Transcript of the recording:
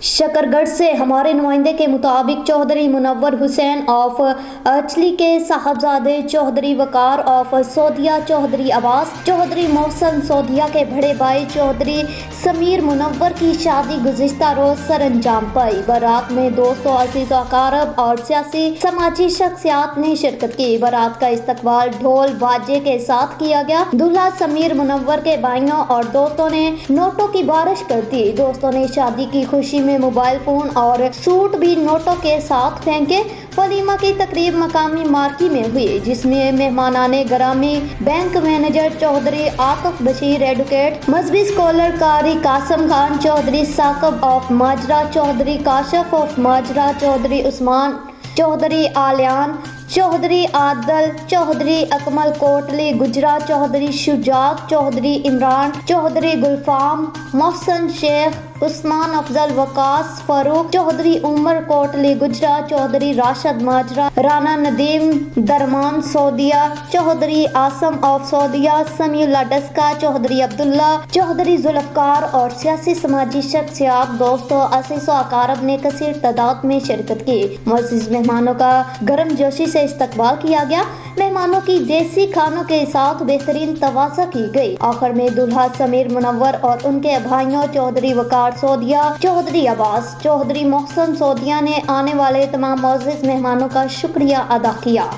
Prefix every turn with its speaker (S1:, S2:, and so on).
S1: शकरगढ़ से हमारे नुमाइंदे के मुताबिक चौधरी मुनव्वर हुसैन ऑफ अचली के साहबजादे चौधरी वकार ऑफ सौदिया, चौधरी अब्बास, चौधरी मोहसन सौदिया के बड़े भाई चौधरी समीर मुनव्वर की शादी गुज़िश्ता रोज सर अंजाम पाई। बारात में दोस्तों, अजीज़ अकारब और सियासी समाजी शख्सियात ने शिरकत की। बारात का इस्तकबाल ढोल बाजे के साथ किया गया। दूल्हा समीर मुनव्वर के भाइयों और दोस्तों ने नोटों की बारिश कर दी। दोस्तों ने शादी की खुशी में मोबाइल फोन और सूट भी नोटों के साथ फेंके। वलीमा की तकरीब मकामी मार्की में हुई, जिसमें मेहमानाने ग्रामी bank manager Chaudhary Akif Bashir, advocate मजहबी scholar Qari Qasim Khan Chaudhary, Saqib of Majra Chaudhary, Kashif of Majra Chaudhary, Usman Chaudhary Aliyan Chaudhary, Adil Chaudhary, Akmal Kotli Gujra Chaudhary, Shujaat Chaudhary, Imran Chaudhary, Gulfam, Mohsin Sheikh, Usman Afzal, Waqas Farooq Chaudhary, Umar Kotli Gujra Chaudhary, Rashad Majra, Rana Nadeem दरमान सौदिया Chaudhary, Assam of सौदिया, Samiullah Daska Chaudhary, Abdullah Chaudhary, Zulfikar और सियासी समाजी शख्सियात, दोस्तों, असीसो अकारब ने कसीर तादाद में शिरकत की। मुअज़्ज़िज़ मेहमानों का गर्म जोशी से इस्तकबाल किया गया। मेहमानों की देसी खानों के साथ बेहतरीन तवाज़ा की गई। आखिर में दूल्हा समीर मुनव्वर और उनके भाइयों चौधरी वकार सौदिया, चौधरी अब्बास, चौधरी मोहसन सौदिया ने आने वाले तमाम मुअज़्ज़िज़ मेहमानों का शुक्रिया अदा किया।